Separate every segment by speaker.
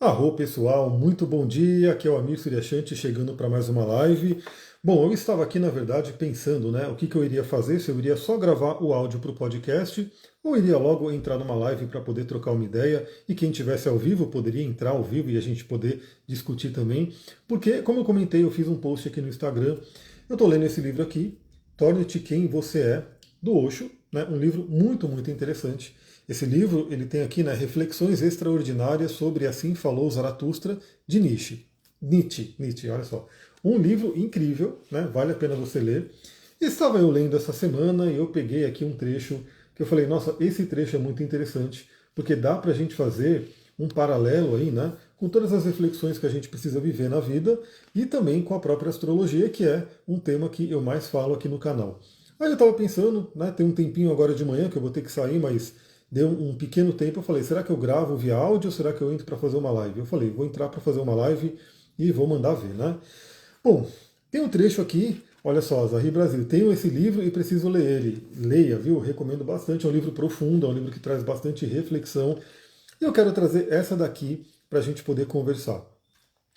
Speaker 1: Arro pessoal, muito bom dia, aqui é o Amir Suryashanti chegando para mais uma live. Bom, eu estava aqui na verdade pensando, né, o que, que eu iria fazer, se eu iria só gravar o áudio para o podcast ou iria logo entrar numa live para poder trocar uma ideia e quem tivesse ao vivo poderia entrar ao vivo e a gente poder discutir também. Porque, como eu comentei, eu fiz um post aqui no Instagram, eu estou lendo esse livro aqui, Torne-te Quem Você É, do Osho, né, um livro muito, muito interessante. Esse livro ele tem aqui, né, reflexões extraordinárias sobre Assim Falou Zaratustra de Nietzsche. Nietzsche, olha só. Um livro incrível, né, vale a pena você ler. E estava eu lendo essa semana e eu peguei aqui um trecho que eu falei, nossa, esse trecho é muito interessante, porque dá para a gente fazer um paralelo aí, né, com todas as reflexões que a gente precisa viver na vida e também com a própria astrologia, que é um tema que eu mais falo aqui no canal. Aí eu estava pensando, né, tem um tempinho agora de manhã que eu vou ter que sair, mas deu um pequeno tempo, eu falei, será que eu gravo via áudio ou será que eu entro para fazer uma live? Eu falei, vou entrar para fazer uma live e vou mandar ver, né? Bom, tem um trecho aqui, olha só, Zahri Brasil, tenho esse livro e preciso ler ele. Leia, viu? Recomendo bastante, é um livro profundo, é um livro que traz bastante reflexão. E eu quero trazer essa daqui para a gente poder conversar.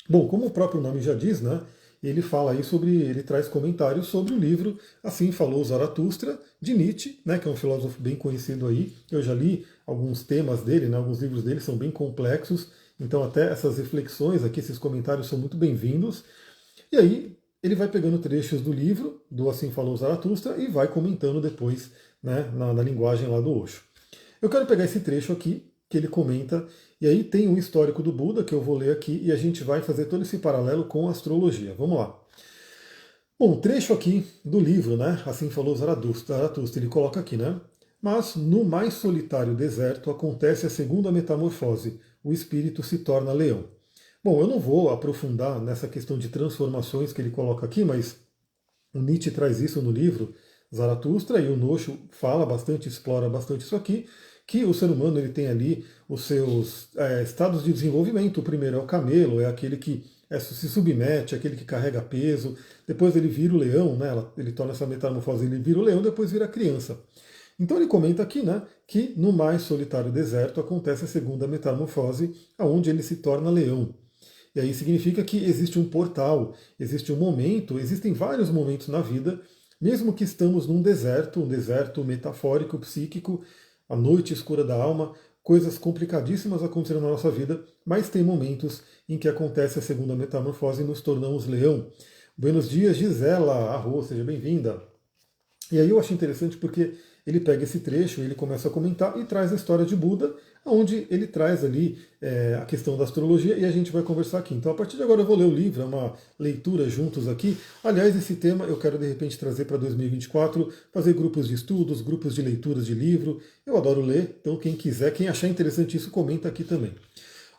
Speaker 1: Bom, como o próprio nome já diz, né? Ele fala aí sobre, ele traz comentários sobre o livro Assim Falou Zaratustra, de Nietzsche, né, que é um filósofo bem conhecido aí. Eu já li alguns temas dele, né, alguns livros dele são bem complexos, então até essas reflexões aqui, esses comentários são muito bem-vindos. E aí ele vai pegando trechos do livro, do Assim Falou Zaratustra, e vai comentando depois, né, na linguagem lá do Osho. Eu quero pegar esse trecho aqui, que ele comenta, e aí tem um histórico do Buda que eu vou ler aqui, e a gente vai fazer todo esse paralelo com a astrologia. Vamos lá. Bom, trecho aqui do livro, né? Assim falou Zaratustra, ele coloca aqui, né? Mas no mais solitário deserto acontece a segunda metamorfose, o espírito se torna leão. Bom, eu não vou aprofundar nessa questão de transformações que ele coloca aqui, mas o Nietzsche traz isso no livro Zaratustra e o Osho fala bastante, explora bastante isso aqui, que o ser humano ele tem ali os seus estados de desenvolvimento. O primeiro é o camelo, é aquele que se submete, aquele que carrega peso. Depois ele vira o leão, né? Ele torna essa metamorfose, ele vira o leão, depois vira criança. Então ele comenta aqui, né, que no mais solitário deserto acontece a segunda metamorfose, aonde ele se torna leão. E aí significa que existe um portal, existe um momento, existem vários momentos na vida, mesmo que estamos num deserto, um deserto metafórico, psíquico, a noite escura da alma, coisas complicadíssimas acontecendo na nossa vida, mas tem momentos em que acontece a segunda metamorfose e nos tornamos leão. Buenos dias, Gisela, arro, seja bem-vinda. E aí eu acho interessante porque ele pega esse trecho, ele começa a comentar e traz a história de Buda, onde ele traz ali a questão da astrologia e a gente vai conversar aqui. Então a partir de agora eu vou ler o livro, é uma leitura juntos aqui. Aliás, esse tema eu quero de repente trazer para 2024, fazer grupos de estudos, grupos de leituras de livro. Eu adoro ler, então quem quiser, quem achar interessante isso, comenta aqui também.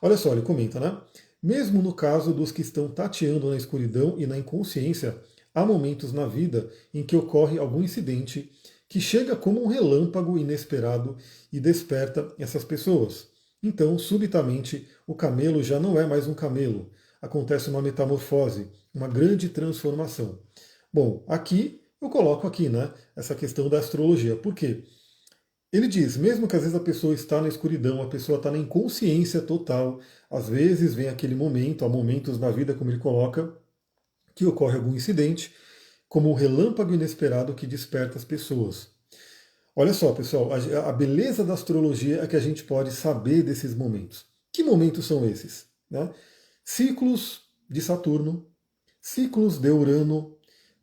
Speaker 1: Olha só, ele comenta, né? Mesmo no caso dos que estão tateando na escuridão e na inconsciência, há momentos na vida em que ocorre algum incidente que chega como um relâmpago inesperado e desperta essas pessoas. Então, subitamente, o camelo já não é mais um camelo. Acontece uma metamorfose, uma grande transformação. Bom, aqui eu coloco aqui, né, essa questão da astrologia. Por quê? Ele diz, mesmo que às vezes a pessoa está na escuridão, a pessoa está na inconsciência total, às vezes vem aquele momento, há momentos na vida, como ele coloca, que ocorre algum incidente, como um relâmpago inesperado que desperta as pessoas. Olha só, pessoal, a beleza da astrologia é que a gente pode saber desses momentos. Que momentos são esses? Né? Ciclos de Saturno, ciclos de Urano,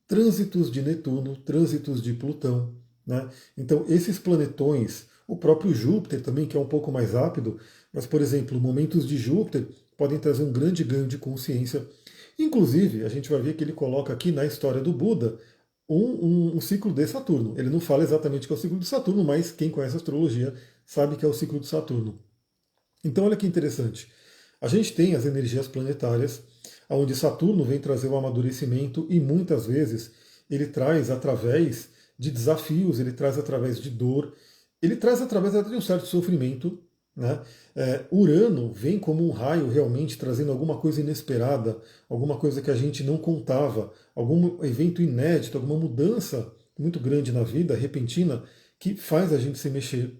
Speaker 1: trânsitos de Netuno, trânsitos de Plutão. Né? Então, esses planetões, o próprio Júpiter também, que é um pouco mais rápido, mas, por exemplo, momentos de Júpiter podem trazer um grande ganho de consciência. Inclusive, a gente vai ver que ele coloca aqui na história do Buda um ciclo de Saturno. Ele não fala exatamente que é o ciclo de Saturno, mas quem conhece astrologia sabe que é o ciclo de Saturno. Então, olha que interessante. A gente tem as energias planetárias, onde Saturno vem trazer o amadurecimento e muitas vezes ele traz através de desafios, ele traz através de dor, ele traz através até de um certo sofrimento. Né? Urano vem como um raio realmente trazendo alguma coisa inesperada, alguma coisa que a gente não contava, algum evento inédito, alguma mudança muito grande na vida, repentina, que faz a gente se mexer.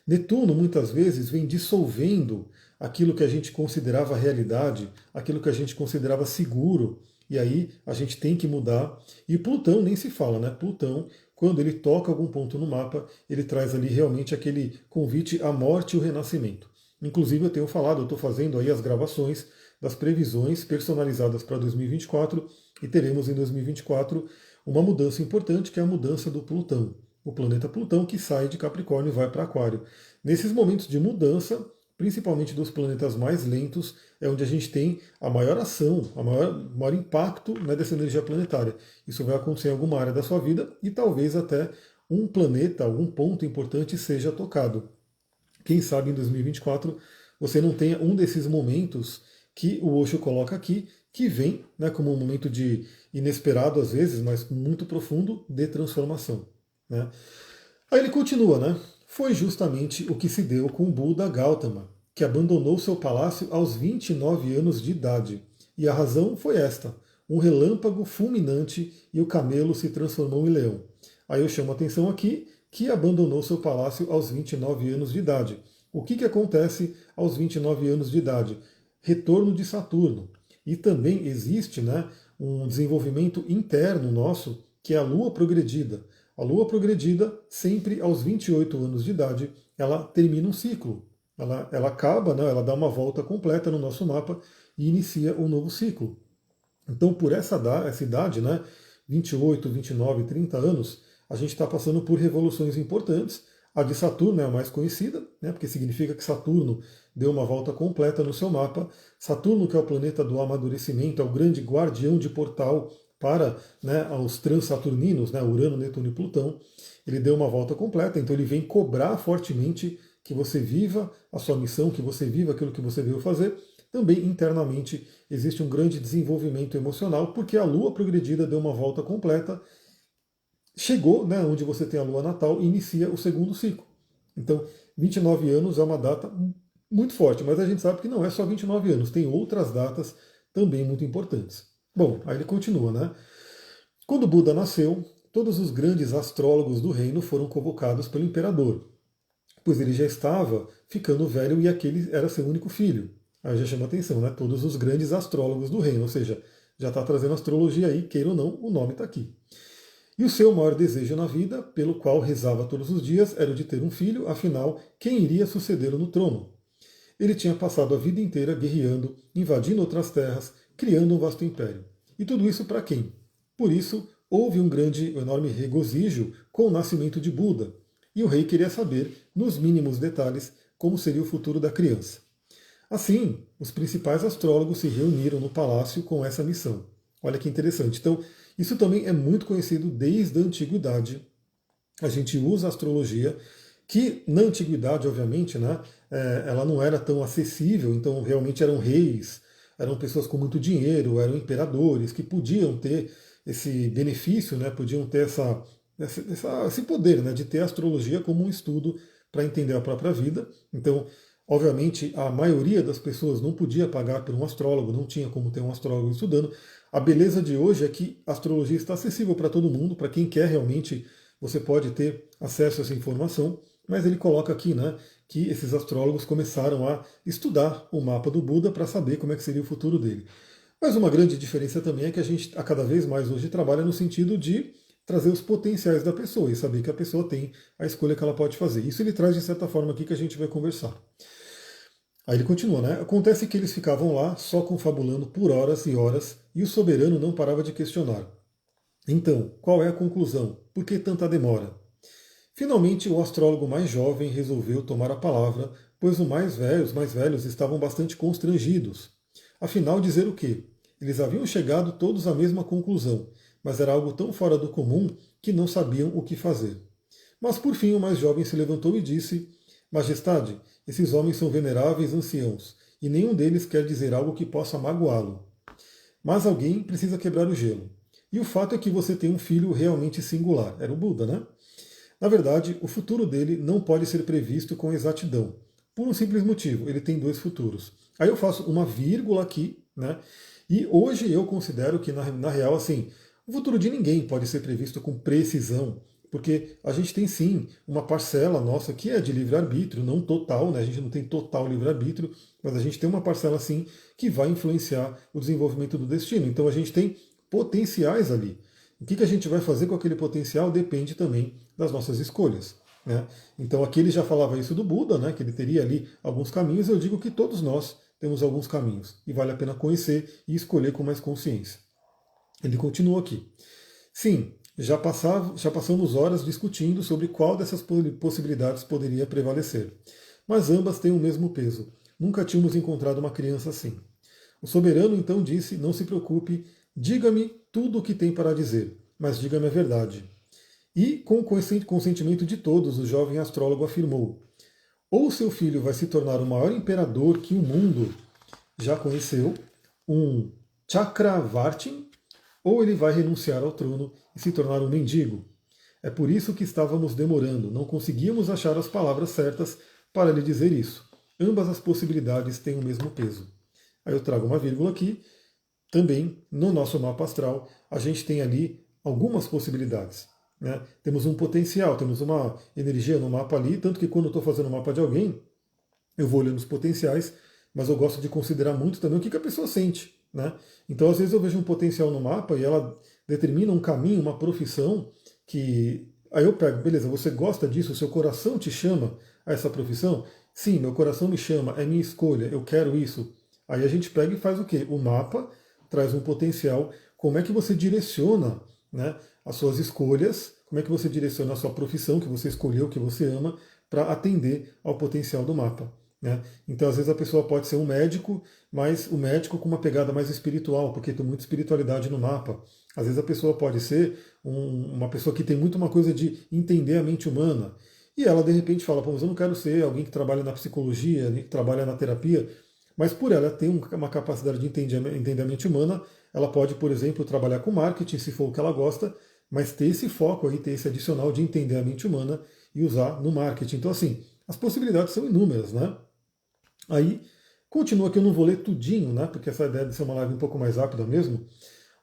Speaker 1: Netuno muitas vezes vem dissolvendo aquilo que a gente considerava realidade, aquilo que a gente considerava seguro, e aí a gente tem que mudar. E Plutão nem se fala, né? Plutão, quando ele toca algum ponto no mapa, ele traz ali realmente aquele convite à morte e o renascimento. Inclusive eu tenho falado, eu estou fazendo aí as gravações das previsões personalizadas para 2024 e teremos em 2024 uma mudança importante, que é a mudança do Plutão. O planeta Plutão que sai de Capricórnio e vai para Aquário. Nesses momentos de mudança, principalmente dos planetas mais lentos, é onde a gente tem a maior ação, maior impacto, né, dessa energia planetária. Isso vai acontecer em alguma área da sua vida e talvez até um planeta, algum ponto importante seja tocado. Quem sabe em 2024 você não tenha um desses momentos que o Osho coloca aqui, que vem, né, como um momento de inesperado às vezes, mas muito profundo, de transformação. Né? Aí ele continua, né? Foi justamente o que se deu com o Buda Gautama, que abandonou seu palácio aos 29 anos de idade. E a razão foi esta: um relâmpago fulminante e o camelo se transformou em leão. Aí eu chamo a atenção aqui que abandonou seu palácio aos 29 anos de idade. O que acontece aos 29 anos de idade? Retorno de Saturno. E também existe, né, um desenvolvimento interno nosso, que é a Lua progredida. A Lua progredida, sempre aos 28 anos de idade, ela termina um ciclo. Ela acaba, né, ela dá uma volta completa no nosso mapa e inicia um novo ciclo. Então, por essa idade, né, 28, 29, 30 anos, a gente está passando por revoluções importantes. A de Saturno é a mais conhecida, né, porque significa que Saturno deu uma volta completa no seu mapa. Saturno, que é o planeta do amadurecimento, é o grande guardião de portal para, né, os transaturninos, né, Urano, Netuno e Plutão. Ele deu uma volta completa, então ele vem cobrar fortemente que você viva a sua missão, que você viva aquilo que você veio fazer. Também internamente existe um grande desenvolvimento emocional, porque a Lua progredida deu uma volta completa, chegou, né, onde você tem a Lua natal e inicia o segundo ciclo. Então, 29 anos é uma data muito forte, mas a gente sabe que não é só 29 anos, tem outras datas também muito importantes. Bom, aí ele continua, né? Quando Buda nasceu, todos os grandes astrólogos do reino foram convocados pelo imperador, pois ele já estava ficando velho e aquele era seu único filho. Aí já chama atenção, né? Todos os grandes astrólogos do reino, ou seja, já está trazendo astrologia aí, queira ou não, o nome está aqui. E o seu maior desejo na vida, pelo qual rezava todos os dias, era o de ter um filho, afinal, quem iria sucedê-lo no trono? Ele tinha passado a vida inteira guerreando, invadindo outras terras, criando um vasto império. E tudo isso para quem? Por isso, houve um enorme regozijo com o nascimento de Buda. E o rei queria saber, nos mínimos detalhes, como seria o futuro da criança. Assim, os principais astrólogos se reuniram no palácio com essa missão. Olha que interessante. Então, isso também é muito conhecido desde a antiguidade. A gente usa a astrologia, que na antiguidade, obviamente, né, ela não era tão acessível, então realmente eram reis, eram pessoas com muito dinheiro, eram imperadores, que podiam ter esse benefício, né, podiam ter esse poder, né, de ter a astrologia como um estudo para entender a própria vida. Então, obviamente, a maioria das pessoas não podia pagar por um astrólogo, não tinha como ter um astrólogo estudando. A beleza de hoje é que a astrologia está acessível para todo mundo, para quem quer realmente, você pode ter acesso a essa informação, mas ele coloca aqui, né, que esses astrólogos começaram a estudar o mapa do Buda para saber como é que seria o futuro dele. Mas uma grande diferença também é que a gente, a cada vez mais hoje, trabalha no sentido de trazer os potenciais da pessoa e saber que a pessoa tem a escolha que ela pode fazer. Isso ele traz de certa forma aqui que a gente vai conversar. Aí ele continua, né? Acontece que eles ficavam lá só confabulando por horas e horas e o soberano não parava de questionar. Então, qual é a conclusão? Por que tanta demora? Finalmente, o astrólogo mais jovem resolveu tomar a palavra, pois os mais velhos estavam bastante constrangidos. Afinal, dizer o quê? Eles haviam chegado todos à mesma conclusão, mas era algo tão fora do comum que não sabiam o que fazer. Mas por fim o mais jovem se levantou e disse: Majestade, esses homens são veneráveis anciãos, e nenhum deles quer dizer algo que possa magoá-lo. Mas alguém precisa quebrar o gelo. E o fato é que você tem um filho realmente singular. Era o Buda, né? Na verdade, o futuro dele não pode ser previsto com exatidão. Por um simples motivo, ele tem dois futuros. Aí eu faço uma vírgula aqui, né? E hoje eu considero que, na real, assim, o futuro de ninguém pode ser previsto com precisão, Porque a gente tem sim uma parcela nossa que é de livre-arbítrio, não total, né? A gente não tem total livre-arbítrio, mas a gente tem uma parcela sim que vai influenciar o desenvolvimento do destino. Então a gente tem potenciais ali. O que a gente vai fazer com aquele potencial depende também das nossas escolhas. Né? Então aqui ele já falava isso do Buda, né? Que ele teria ali alguns caminhos. Eu digo que todos nós temos alguns caminhos e vale a pena conhecer e escolher com mais consciência. Ele continua aqui. Sim, já passamos horas discutindo sobre qual dessas possibilidades poderia prevalecer. Mas ambas têm o mesmo peso. Nunca tínhamos encontrado uma criança assim. O soberano então disse: Não se preocupe, diga-me tudo o que tem para dizer, mas diga-me a verdade. E, com o consentimento de todos, o jovem astrólogo afirmou: Ou seu filho vai se tornar o maior imperador que o mundo já conheceu, um Chakravartin, ou ele vai renunciar ao trono e se tornar um mendigo. É por isso que estávamos demorando, não conseguíamos achar as palavras certas para lhe dizer isso. Ambas as possibilidades têm o mesmo peso. Aí eu trago uma vírgula aqui. Também, no nosso mapa astral, a gente tem ali algumas possibilidades. Né? Temos um potencial, temos uma energia no mapa ali, tanto que quando eu estou fazendo o mapa de alguém, eu vou olhando os potenciais, mas eu gosto de considerar muito também o que a pessoa sente. Né? Então, às vezes, eu vejo um potencial no mapa e ela determina um caminho, uma profissão que. Aí eu pego, beleza, você gosta disso, o seu coração te chama a essa profissão? Sim, meu coração me chama, é minha escolha, eu quero isso. Aí a gente pega e faz o quê? O mapa traz um potencial, como é que você direciona, né, as suas escolhas, como é que você direciona a sua profissão que você escolheu, que você ama, para atender ao potencial do mapa. Né? Então, às vezes, a pessoa pode ser um médico, mas o médico com uma pegada mais espiritual, porque tem muita espiritualidade no mapa. Às vezes, a pessoa pode ser uma pessoa que tem muito uma coisa de entender a mente humana. E ela, de repente, fala: Pô, mas eu não quero ser alguém que trabalha na psicologia, que trabalha na terapia. Mas por ela ter uma capacidade de entender a mente humana, ela pode, por exemplo, trabalhar com marketing, se for o que ela gosta, mas ter esse foco aí, ter esse adicional de entender a mente humana e usar no marketing. Então, assim, as possibilidades são inúmeras, né? Aí, continua que eu não vou ler tudinho, né? Porque essa ideia de ser uma live um pouco mais rápida mesmo.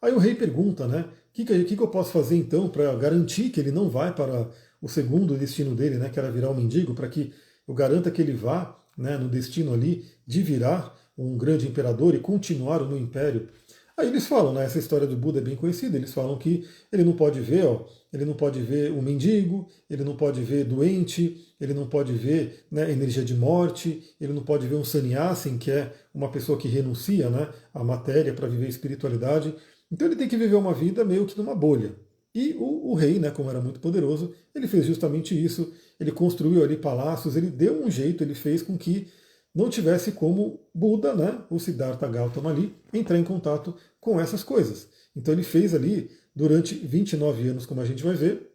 Speaker 1: Aí o rei pergunta, né? O que eu posso fazer então para garantir que ele não vai para o segundo destino dele, né? Que era virar um mendigo, para que eu garanta que ele vá, né, no destino ali de virar um grande imperador e continuar o meu império. Aí eles falam, né, essa história do Buda é bem conhecida, eles falam que ele não pode ver, ó, ele não pode ver o mendigo, ele não pode ver doente, ele não pode ver, né, energia de morte, ele não pode ver um sannyasin, que é uma pessoa que renuncia, né, à matéria para viver a espiritualidade. Então ele tem que viver uma vida meio que numa bolha. E o rei, né, como era muito poderoso, ele fez justamente isso, ele construiu ali palácios, ele deu um jeito, ele fez com que não tivesse como Buda, né, o Siddhartha Gautama ali, entrar em contato com essas coisas. Então ele fez ali, durante 29 anos, como a gente vai ver,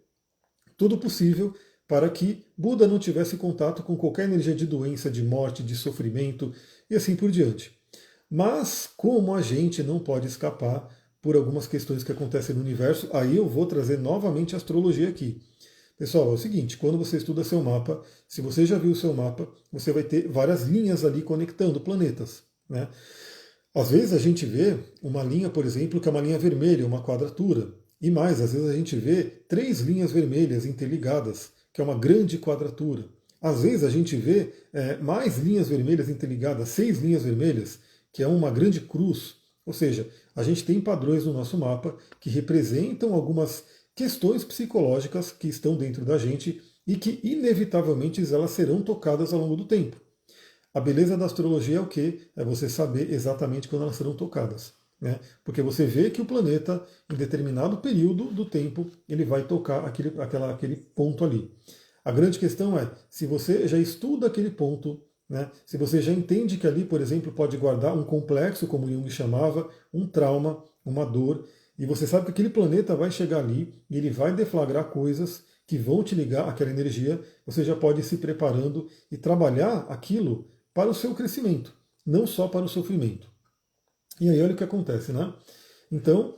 Speaker 1: tudo possível para que Buda não tivesse contato com qualquer energia de doença, de morte, de sofrimento e assim por diante. Mas como a gente não pode escapar por algumas questões que acontecem no universo, aí eu vou trazer novamente a astrologia aqui. Pessoal, é o seguinte, quando você estuda seu mapa, se você já viu o seu mapa, você vai ter várias linhas ali conectando planetas. Né? Às vezes a gente vê uma linha, por exemplo, que é uma linha vermelha, uma quadratura. E mais, às vezes a gente vê 3 linhas vermelhas interligadas, que é uma grande quadratura. Às vezes a gente vê mais linhas vermelhas interligadas, 6 linhas vermelhas, que é uma grande cruz. Ou seja, a gente tem padrões no nosso mapa que representam algumas questões psicológicas que estão dentro da gente e que, inevitavelmente, elas serão tocadas ao longo do tempo. A beleza da astrologia é o quê? É você saber exatamente quando elas serão tocadas. Né? Porque você vê que o planeta, em determinado período do tempo, ele vai tocar aquele ponto ali. A grande questão é, se você já estuda aquele ponto, né, se você já entende que ali, por exemplo, pode guardar um complexo, como Jung chamava, um trauma, uma dor, e você sabe que aquele planeta vai chegar ali e ele vai deflagrar coisas que vão te ligar àquela energia, você já pode ir se preparando e trabalhar aquilo para o seu crescimento, não só para o sofrimento. E aí olha o que acontece, né? Então,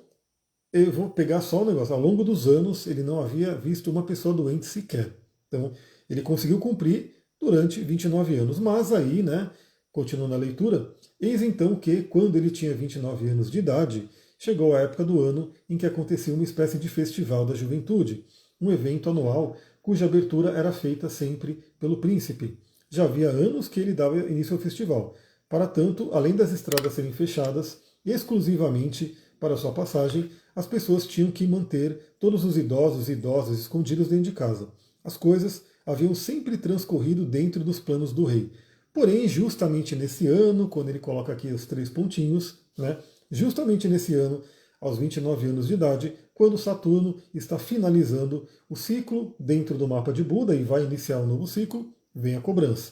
Speaker 1: eu vou pegar só um negócio. Ao longo dos anos, ele não havia visto uma pessoa doente sequer. Então, ele conseguiu cumprir durante 29 anos. Mas aí, né, continuando a leitura, eis então que, quando ele tinha 29 anos de idade, chegou a época do ano em que acontecia uma espécie de festival da juventude, um evento anual cuja abertura era feita sempre pelo príncipe. Já havia anos que ele dava início ao festival. Para tanto, além das estradas serem fechadas exclusivamente para sua passagem, as pessoas tinham que manter todos os idosos e idosas escondidos dentro de casa. As coisas haviam sempre transcorrido dentro dos planos do rei. Porém, justamente nesse ano, quando ele coloca aqui os 3 pontinhos, né, justamente nesse ano, aos 29 anos de idade, quando Saturno está finalizando o ciclo dentro do mapa de Buda e vai iniciar um novo ciclo, vem a cobrança.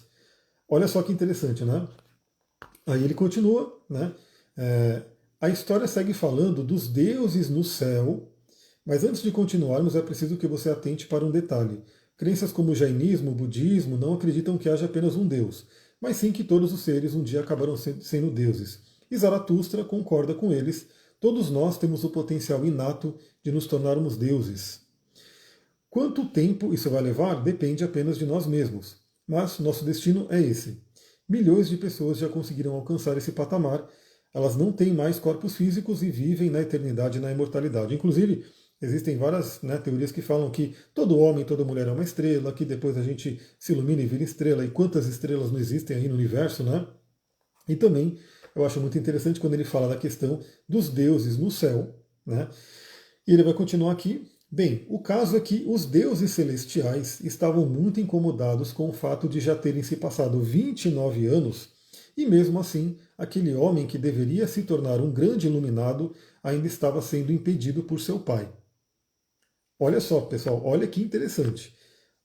Speaker 1: Olha só que interessante, né? Aí ele continua, né? A história segue falando dos deuses no céu, mas antes de continuarmos é preciso que você atente para um detalhe. Crenças como o jainismo, o budismo não acreditam que haja apenas um deus, mas sim que todos os seres um dia acabarão sendo deuses. E Zaratustra concorda com eles. Todos nós temos o potencial inato de nos tornarmos deuses. Quanto tempo isso vai levar depende apenas de nós mesmos, mas nosso destino é esse. Milhões de pessoas já conseguiram alcançar esse patamar. Elas não têm mais corpos físicos e vivem na eternidade e na imortalidade. Inclusive, existem várias teorias que falam que todo homem, toda mulher é uma estrela, que depois a gente se ilumina e vira estrela, e quantas estrelas não existem aí no universo, né? E também eu acho muito interessante quando ele fala da questão dos deuses no céu, né? E ele vai continuar aqui. Bem, o caso é que os deuses celestiais estavam muito incomodados com o fato de já terem se passado 29 anos e mesmo assim, aquele homem que deveria se tornar um grande iluminado ainda estava sendo impedido por seu pai. Olha só, pessoal, olha que interessante.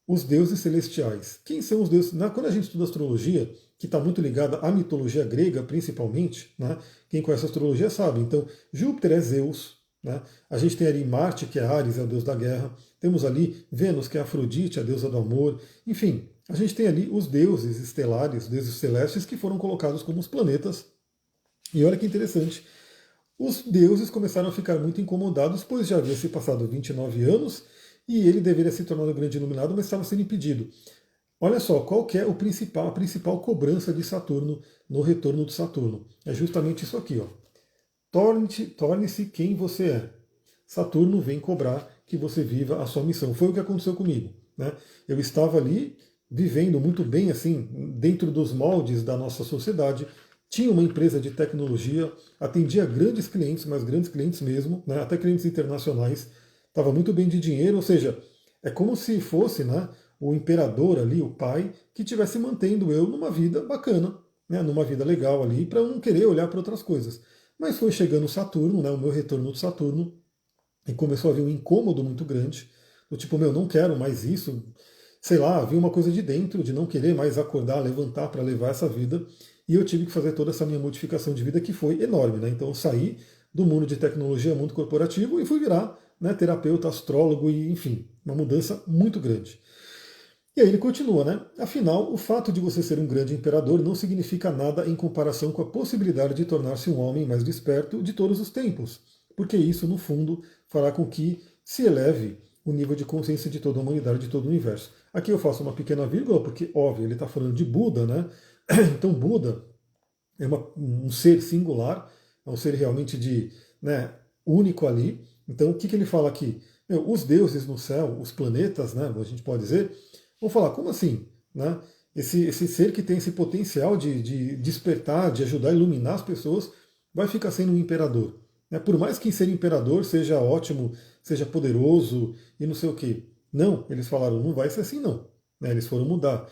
Speaker 1: Os deuses celestiais. Quem são os deuses? Quando a gente estuda astrologia, que está muito ligada à mitologia grega, principalmente, né? Quem conhece a astrologia sabe. Então, Júpiter é Zeus, né? A gente tem ali Marte, que é Ares, é o deus da guerra. Temos ali Vênus, que é Afrodite, a deusa do amor. Enfim, a gente tem ali os deuses estelares, os deuses celestes, que foram colocados como os planetas. E olha que interessante. Os deuses começaram a ficar muito incomodados, pois já havia se passado 29 anos e ele deveria se tornar o grande iluminado, mas estava sendo impedido. Olha só, qual que é a principal cobrança de Saturno no retorno de Saturno? É justamente isso aqui, ó. Torne-se quem você é. Saturno vem cobrar que você viva a sua missão. Foi o que aconteceu comigo, né? Eu estava ali vivendo muito bem, assim, dentro dos moldes da nossa sociedade. Tinha uma empresa de tecnologia, atendia grandes clientes, mas grandes clientes mesmo, né? Até clientes internacionais. Estava muito bem de dinheiro, ou seja, é como se fosse, né, o imperador ali, o pai, que estivesse mantendo eu numa vida bacana, né, numa vida legal ali, para eu não querer olhar para outras coisas. Mas foi chegando Saturno, né, o meu retorno de Saturno, e começou a haver um incômodo muito grande, do tipo, meu, não quero mais isso, sei lá, havia uma coisa de dentro, de não querer mais acordar, levantar para levar essa vida, e eu tive que fazer toda essa minha modificação de vida que foi enorme, né? Então eu saí do mundo de tecnologia, mundo corporativo, e fui virar, né, terapeuta, astrólogo, e enfim, uma mudança muito grande. E aí ele continua, né? Afinal, o fato de você ser um grande imperador não significa nada em comparação com a possibilidade de tornar-se um homem mais desperto de todos os tempos, porque isso, no fundo, fará com que se eleve o nível de consciência de toda a humanidade, de todo o universo. Aqui eu faço uma pequena vírgula, porque, óbvio, ele está falando de Buda, né? Então, Buda é um ser singular, é um ser realmente né, único ali. Então, o que ele fala aqui? Os deuses no céu, os planetas, né, a gente pode dizer, vão falar, como assim? Né? Esse ser que tem esse potencial de despertar, de ajudar a iluminar as pessoas, vai ficar sendo um imperador. Né? Por mais que ser imperador seja ótimo, seja poderoso e não sei o quê. Não, eles falaram, não vai ser assim não. Né? Eles foram mudar.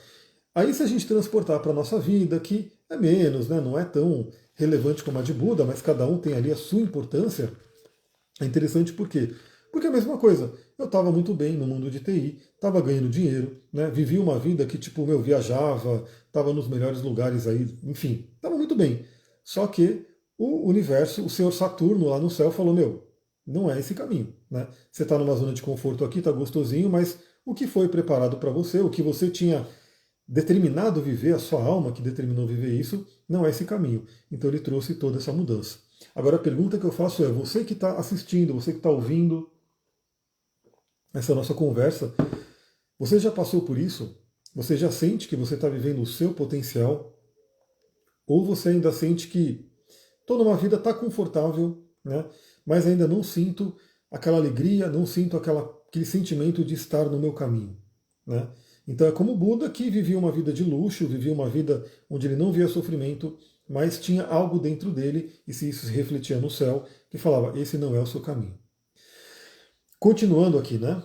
Speaker 1: Aí se a gente transportar para a nossa vida, que é menos, né? Não é tão relevante como a de Buda, mas cada um tem ali a sua importância, é interessante por quê? Porque é a mesma coisa. Eu estava muito bem no mundo de TI, estava ganhando dinheiro, né? Vivia uma vida que, tipo, eu viajava, estava nos melhores lugares aí, enfim, estava muito bem. Só que o universo, o senhor Saturno lá no céu falou, meu, não é esse caminho, né? Você está numa zona de conforto aqui, está gostosinho, mas o que foi preparado para você, o que você tinha determinado viver, a sua alma que determinou viver isso, não é esse caminho. Então ele trouxe toda essa mudança. Agora a pergunta que eu faço é, você que está assistindo, você que está ouvindo essa nossa conversa, você já passou por isso? Você já sente que você está vivendo o seu potencial? Ou você ainda sente que estou numa vida, está confortável, né? Mas ainda não sinto aquela alegria, não sinto aquele sentimento de estar no meu caminho, né? Então é como o Buda, que vivia uma vida de luxo, vivia uma vida onde ele não via sofrimento, mas tinha algo dentro dele, e se isso se refletia no céu, que falava, esse não é o seu caminho. Continuando aqui, né?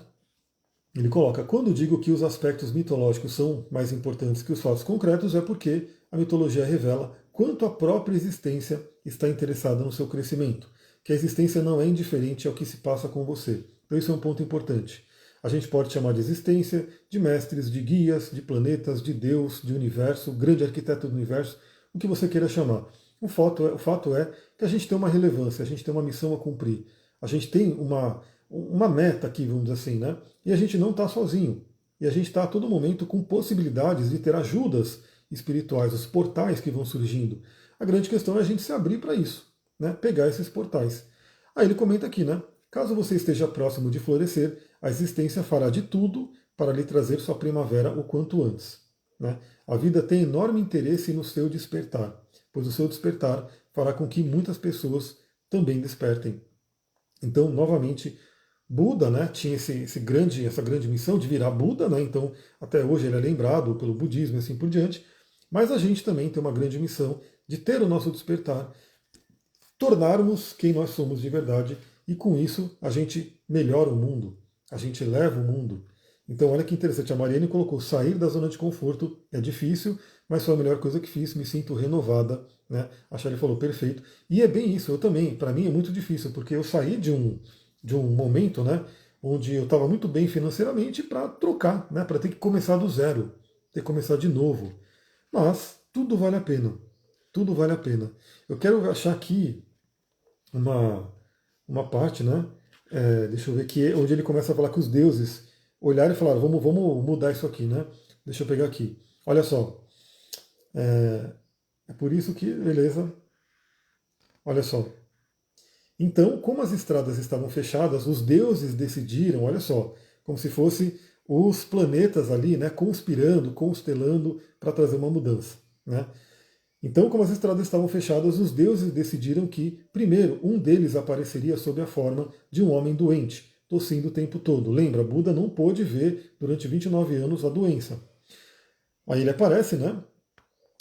Speaker 1: Ele coloca, quando digo que os aspectos mitológicos são mais importantes que os fatos concretos, é porque a mitologia revela quanto a própria existência está interessada no seu crescimento, que a existência não é indiferente ao que se passa com você. Então isso é um ponto importante. A gente pode chamar de existência, de mestres, de guias, de planetas, de Deus, de universo, grande arquiteto do universo, o que você queira chamar. O fato é que a gente tem uma relevância, a gente tem uma missão a cumprir, a gente tem uma meta aqui, vamos dizer assim, né? E a gente não está sozinho. E a gente está a todo momento com possibilidades de ter ajudas espirituais, os portais que vão surgindo. A grande questão é a gente se abrir para isso, né? Pegar esses portais. Aí ele comenta aqui, né? Caso você esteja próximo de florescer, a existência fará de tudo para lhe trazer sua primavera o quanto antes, né? A vida tem enorme interesse no seu despertar, pois o seu despertar fará com que muitas pessoas também despertem. Então, novamente, Buda, né, tinha essa grande missão de virar Buda, né, então até hoje ele é lembrado pelo budismo e assim por diante, mas a gente também tem uma grande missão de ter o nosso despertar, tornarmos quem nós somos de verdade, e com isso a gente melhora o mundo, a gente eleva o mundo. Então olha que interessante, a Mariane colocou, sair da zona de conforto é difícil, mas foi a melhor coisa que fiz, me sinto renovada, né? A Shelley falou, perfeito. E é bem isso, eu também, para mim é muito difícil, porque eu saí de um momento, né, onde eu estava muito bem financeiramente para trocar, né, para ter que começar do zero, ter que começar de novo. Mas tudo vale a pena, tudo vale a pena. Eu quero achar aqui uma parte, né, deixa eu ver aqui, onde ele começa a falar que os deuses olharam e falaram, vamos mudar isso aqui, né? Deixa eu pegar aqui. Olha só, é por isso que, beleza, olha só. Então, como as estradas estavam fechadas, os deuses decidiram, olha só, como se fosse os planetas ali, né, conspirando, constelando para trazer uma mudança, né? Então, como as estradas estavam fechadas, os deuses decidiram que, primeiro, um deles apareceria sob a forma de um homem doente, tossindo o tempo todo. Lembra, Buda não pôde ver durante 29 anos a doença. Aí ele aparece, né,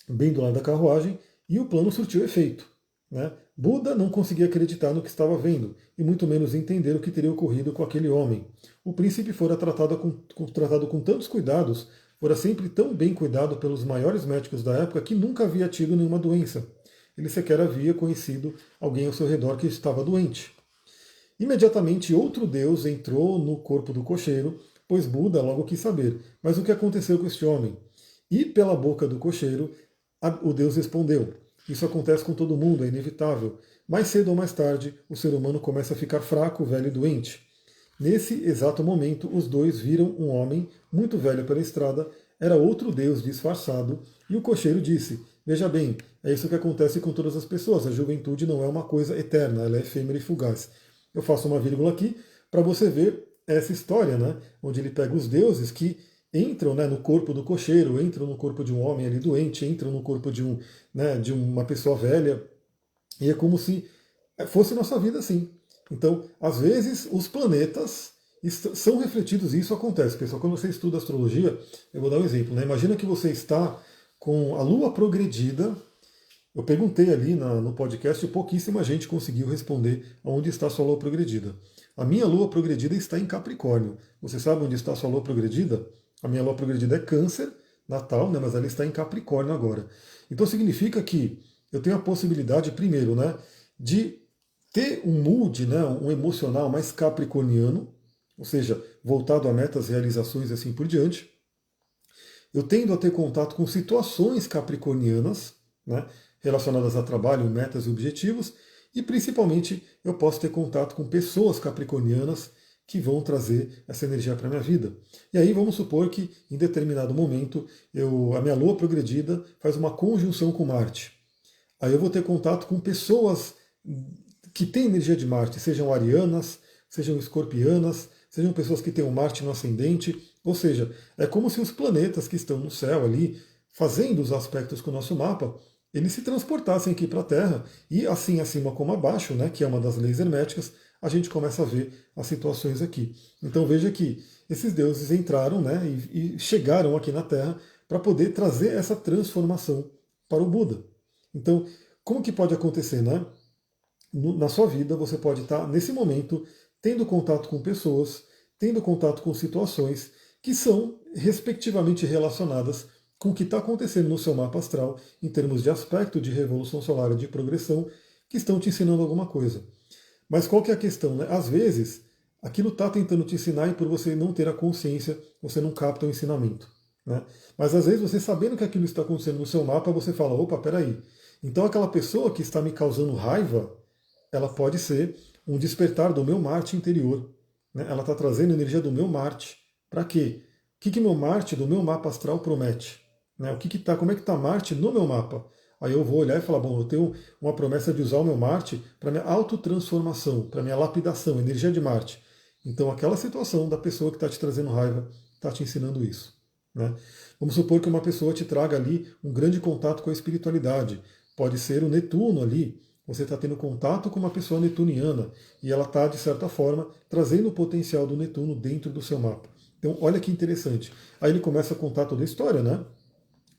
Speaker 1: bem do lado da carruagem, e o plano surtiu efeito, né? Buda não conseguia acreditar no que estava vendo, e muito menos entender o que teria ocorrido com aquele homem. O príncipe fora tratado com tantos cuidados, fora sempre tão bem cuidado pelos maiores médicos da época, que nunca havia tido nenhuma doença. Ele sequer havia conhecido alguém ao seu redor que estava doente. Imediatamente outro deus entrou no corpo do cocheiro, pois Buda logo quis saber, mas o que aconteceu com este homem? E pela boca do cocheiro, o deus respondeu, isso acontece com todo mundo, é inevitável. Mais cedo ou mais tarde, o ser humano começa a ficar fraco, velho e doente. Nesse exato momento, os dois viram um homem, muito velho pela estrada, era outro deus disfarçado, e o cocheiro disse, veja bem, é isso que acontece com todas as pessoas, a juventude não é uma coisa eterna, ela é efêmera e fugaz. Eu faço uma vírgula aqui para você ver essa história, né, onde ele pega os deuses que entram, né, no corpo do cocheiro, entram no corpo de um homem ali doente, entram no corpo de uma pessoa velha, e é como se fosse nossa vida assim. Então, às vezes, os planetas são refletidos, e isso acontece. Pessoal, quando você estuda astrologia, eu vou dar um exemplo, né? Imagina que você está com a Lua progredida. Eu perguntei ali no podcast e pouquíssima gente conseguiu responder onde está a sua Lua progredida. A minha Lua progredida está em Capricórnio. Você sabe onde está a sua Lua progredida? A minha Lua progredida é Câncer, natal, né, mas ela está em Capricórnio agora. Então significa que eu tenho a possibilidade, primeiro, né, de ter um mood, né, um emocional mais capricorniano, ou seja, voltado a metas, realizações e assim por diante. Eu tendo a ter contato com situações capricornianas, né, relacionadas a trabalho, metas e objetivos, e principalmente eu posso ter contato com pessoas capricornianas que vão trazer essa energia para a minha vida. E aí vamos supor que em determinado momento a minha Lua progredida faz uma conjunção com Marte. Aí eu vou ter contato com pessoas que têm energia de Marte, sejam arianas, sejam escorpianas, sejam pessoas que têm o Marte no ascendente, ou seja, é como se os planetas que estão no céu ali, fazendo os aspectos com o nosso mapa, eles se transportassem aqui para a Terra, e assim acima como abaixo, né, que é uma das leis herméticas, a gente começa a ver as situações aqui. Então veja que esses deuses entraram, né, e chegaram aqui na Terra para poder trazer essa transformação para o Buda. Então, como que pode acontecer, né? Na sua vida, você pode estar, nesse momento, tendo contato com pessoas, tendo contato com situações que são respectivamente relacionadas com o que está acontecendo no seu mapa astral, em termos de aspecto, de revolução solar e de progressão, que estão te ensinando alguma coisa. Mas qual que é a questão, né? Às vezes, aquilo está tentando te ensinar e por você não ter a consciência, você não capta o ensinamento. Né? Mas às vezes, você sabendo que aquilo está acontecendo no seu mapa, você fala, opa, peraí. Então aquela pessoa que está me causando raiva, ela pode ser um despertar do meu Marte interior. Né? Ela está trazendo energia do meu Marte. Para quê? O que meu Marte do meu mapa astral promete? Né? Como é que está Marte no meu mapa? Aí eu vou olhar e falar, bom, eu tenho uma promessa de usar o meu Marte para minha autotransformação, para minha lapidação, energia de Marte. Então aquela situação da pessoa que está te trazendo raiva está te ensinando isso. Né? Vamos supor que uma pessoa te traga ali um grande contato com a espiritualidade. Pode ser o Netuno ali. Você está tendo contato com uma pessoa netuniana e ela está, de certa forma, trazendo o potencial do Netuno dentro do seu mapa. Então, olha que interessante. Aí ele começa a contar toda a história, né?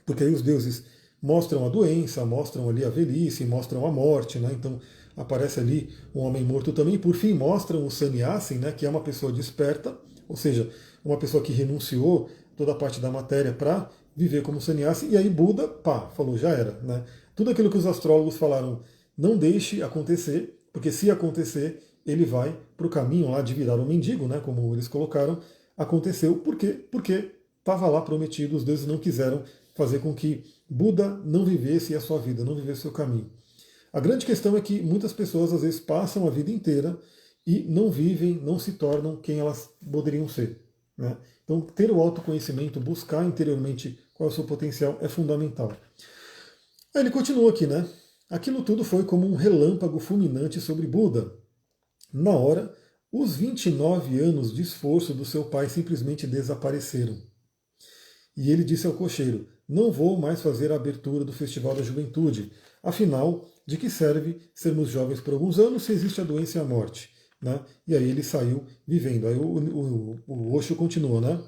Speaker 1: Porque aí os deuses mostram a doença, mostram ali a velhice, mostram a morte, né? Então aparece ali um homem morto também. Por fim, mostram o sannyasi, né? Que é uma pessoa desperta, ou seja, uma pessoa que renunciou toda a parte da matéria para viver como sannyasi. E aí Buda, pá, falou, já era, né? Tudo aquilo que os astrólogos falaram, não deixe acontecer, porque se acontecer, ele vai para o caminho lá de virar um mendigo, né? Como eles colocaram. Aconteceu. Por quê? Porque estava lá prometido, os deuses não quiseram fazer com que Buda não vivesse a sua vida, não vivesse o seu caminho. A grande questão é que muitas pessoas às vezes passam a vida inteira e não vivem, não se tornam quem elas poderiam ser. Né? Então, ter o autoconhecimento, buscar interiormente qual é o seu potencial é fundamental. Aí ele continua aqui, né? Aquilo tudo foi como um relâmpago fulminante sobre Buda. Na hora, os 29 anos de esforço do seu pai simplesmente desapareceram. E ele disse ao cocheiro, não vou mais fazer a abertura do Festival da Juventude. Afinal, de que serve sermos jovens por alguns anos se existe a doença e a morte? Né? E aí ele saiu vivendo. Aí o Osho continua, né?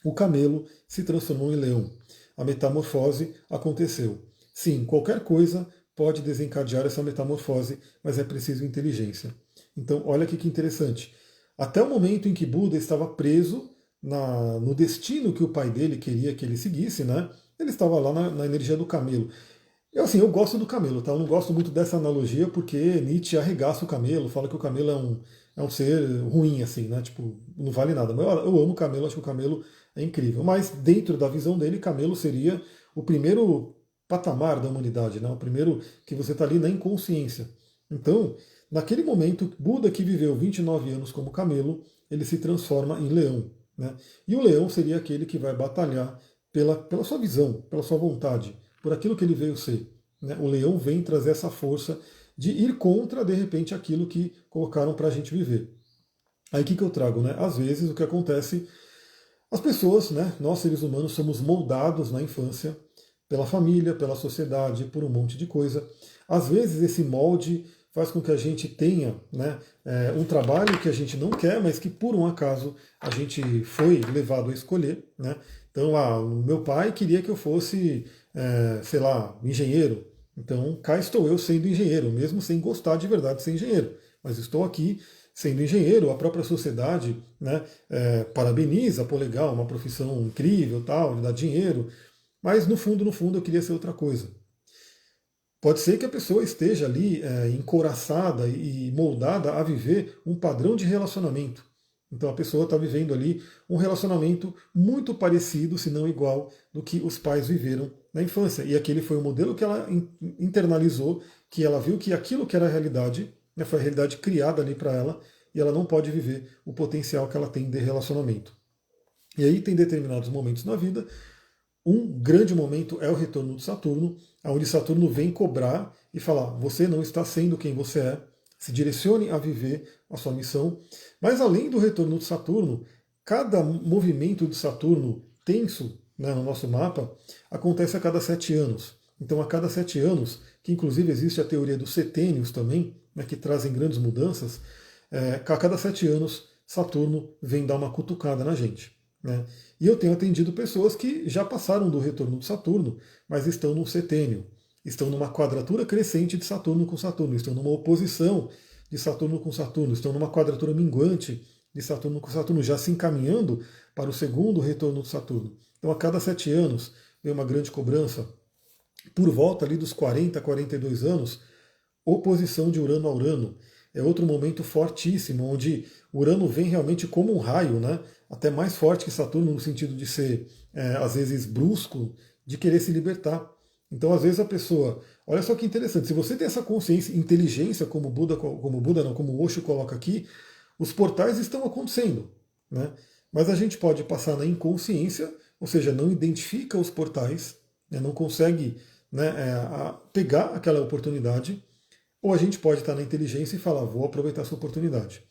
Speaker 1: O camelo se transformou em leão. A metamorfose aconteceu. Sim, qualquer coisa pode desencadear essa metamorfose, mas é preciso inteligência. Então, olha aqui que interessante. Até o momento em que Buda estava preso no destino que o pai dele queria que ele seguisse, né? Ele estava lá na energia do camelo. Eu gosto do camelo, tá? Eu não gosto muito dessa analogia porque Nietzsche arregaça o camelo, fala que o camelo é um ser ruim, assim, né? Tipo, não vale nada. Mas eu amo o camelo, acho que o camelo é incrível. Mas dentro da visão dele, camelo seria o primeiro patamar da humanidade, né? O primeiro que você está ali na inconsciência. Então, naquele momento, Buda, que viveu 29 anos como camelo, ele se transforma em leão. Né? E o leão seria aquele que vai batalhar pela sua visão, pela sua vontade, por aquilo que ele veio ser. Né? O leão vem trazer essa força de ir contra, de repente, aquilo que colocaram para a gente viver. Aí o que eu trago? Né? Às vezes o que acontece, as pessoas, né, nós seres humanos, somos moldados na infância pela família, pela sociedade, por um monte de coisa. Às vezes esse molde faz com que a gente tenha, né, um trabalho que a gente não quer, mas que por um acaso a gente foi levado a escolher. Né? Então, o meu pai queria que eu fosse, sei lá, engenheiro. Então, cá estou eu sendo engenheiro, mesmo sem gostar de verdade de ser engenheiro. Mas estou aqui sendo engenheiro, a própria sociedade, né, parabeniza, pô, legal, uma profissão incrível, tal, dá dinheiro. Mas no fundo, eu queria ser outra coisa. Pode ser que a pessoa esteja ali encouraçada e moldada a viver um padrão de relacionamento. Então a pessoa está vivendo ali um relacionamento muito parecido, se não igual, do que os pais viveram na infância. E aquele foi o modelo que ela internalizou, que ela viu que aquilo que era a realidade, né, foi a realidade criada ali para ela, e ela não pode viver o potencial que ela tem de relacionamento. E aí tem determinados momentos na vida. Um grande momento é o retorno de Saturno, onde Saturno vem cobrar e falar: você não está sendo quem você é, se direcione a viver a sua missão. Mas além do retorno de Saturno, cada movimento de Saturno tenso, né, no nosso mapa acontece a cada 7 anos. Então, a cada 7 anos, que inclusive existe a teoria dos setênios também, né, que trazem grandes mudanças, a cada 7 anos Saturno vem dar uma cutucada na gente. Né? E eu tenho atendido pessoas que já passaram do retorno de Saturno, mas estão num setênio, estão numa quadratura crescente de Saturno com Saturno, estão numa oposição de Saturno com Saturno, estão numa quadratura minguante de Saturno com Saturno, já se encaminhando para o segundo retorno de Saturno. Então, a cada 7 anos vem uma grande cobrança. Por volta ali dos 40, 42 anos, oposição de Urano a Urano. É outro momento fortíssimo, onde Urano vem realmente como um raio, né? Até mais forte que Saturno, no sentido de ser, às vezes, brusco, de querer se libertar. Então, às vezes, a pessoa. Olha só que interessante, se você tem essa consciência, inteligência, como Osho coloca aqui, os portais estão acontecendo. Né? Mas a gente pode passar na inconsciência, ou seja, não identifica os portais, né? Não consegue, né, pegar aquela oportunidade. Ou a gente pode estar na inteligência e falar, vou aproveitar essa oportunidade.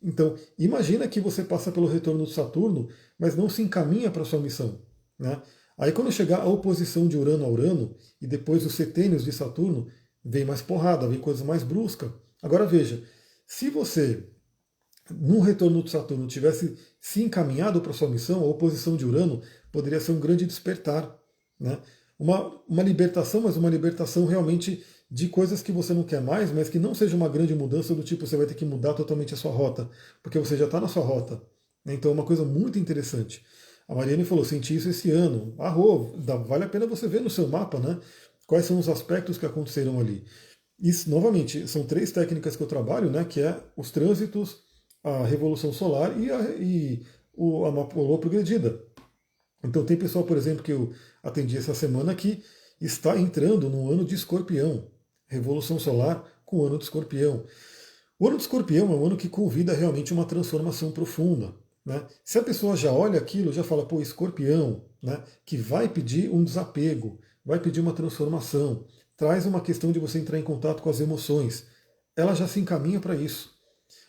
Speaker 1: Então, imagina que você passa pelo retorno de Saturno, mas não se encaminha para a sua missão. Né? Aí quando chegar a oposição de Urano a Urano, e depois os setênios de Saturno, vem mais porrada, vem coisa mais brusca. Agora veja, se você, no retorno de Saturno, tivesse se encaminhado para a sua missão, a oposição de Urano poderia ser um grande despertar. Né? Uma libertação, mas uma libertação realmente de coisas que você não quer mais, mas que não seja uma grande mudança do tipo você vai ter que mudar totalmente a sua rota, porque você já está na sua rota. Então é uma coisa muito interessante. A Mariane falou, senti isso esse ano. Vale a pena você ver no seu mapa, né? Quais são os aspectos que aconteceram ali. Isso, novamente, são 3 técnicas que eu trabalho, né? Que é os trânsitos, a revolução solar e a mapolô progredida. Então tem pessoal, por exemplo, que eu atendi essa semana que está entrando no ano de Escorpião. Revolução solar com o ano de Escorpião. O ano de Escorpião é um ano que convida realmente uma transformação profunda. Né? Se a pessoa já olha aquilo, já fala, pô, Escorpião, né, que vai pedir um desapego, vai pedir uma transformação, traz uma questão de você entrar em contato com as emoções, ela já se encaminha para isso.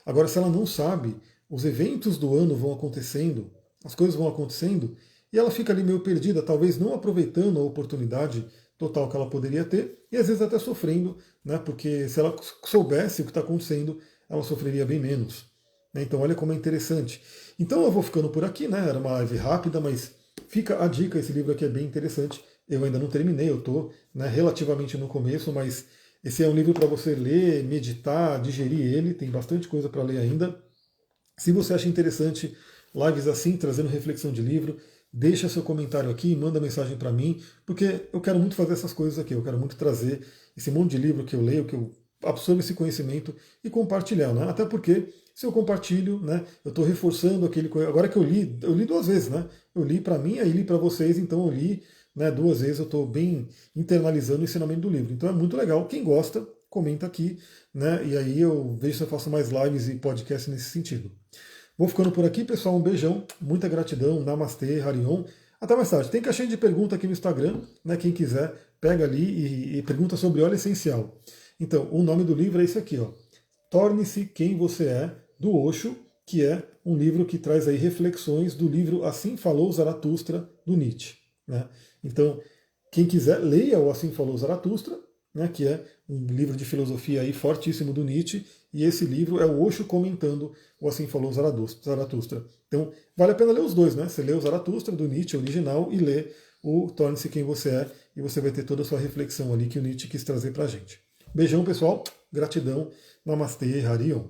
Speaker 1: Agora, se ela não sabe, os eventos do ano vão acontecendo, as coisas vão acontecendo, e ela fica ali meio perdida, talvez não aproveitando a oportunidade total que ela poderia ter, e às vezes até sofrendo, né, porque se ela soubesse o que está acontecendo, ela sofreria bem menos. Então olha como é interessante. Então eu vou ficando por aqui, né? Era uma live rápida, mas fica a dica, esse livro aqui é bem interessante. Eu ainda não terminei, eu estou, né, relativamente no começo, mas esse é um livro para você ler, meditar, digerir ele, tem bastante coisa para ler ainda. Se você acha interessante lives assim, trazendo reflexão de livro, deixa seu comentário aqui, manda mensagem para mim, porque eu quero muito fazer essas coisas aqui, eu quero muito trazer esse monte de livro que eu leio, que eu absorvo esse conhecimento e compartilhar, né? Até porque se eu compartilho, né, eu estou reforçando aquele. Agora que eu li 2 vezes, né? Eu li para mim, aí li para vocês, então eu li, né, 2 vezes, eu estou bem internalizando o ensinamento do livro. Então é muito legal. Quem gosta, comenta aqui, né? E aí eu vejo se eu faço mais lives e podcasts nesse sentido. Vou ficando por aqui, pessoal. Um beijão, muita gratidão. Namastê, Harion. Até mais tarde. Tem caixinha de pergunta aqui no Instagram, né? Quem quiser, pega ali e pergunta sobre óleo essencial. Então, o nome do livro é esse aqui, ó. Torne-se Quem Você É, do Osho, que é um livro que traz aí reflexões do livro Assim Falou Zaratustra, do Nietzsche. Né? Então, quem quiser, leia o Assim Falou Zaratustra, né, que é um livro de filosofia aí fortíssimo do Nietzsche, e esse livro é o Osho comentando o Assim Falou Zaratustra. Então, vale a pena ler os dois, né? Você lê o Zaratustra, do Nietzsche original, e lê o Torne-se Quem Você É, e você vai ter toda a sua reflexão ali que o Nietzsche quis trazer pra gente. Beijão, pessoal. Gratidão. Namastê, Harion.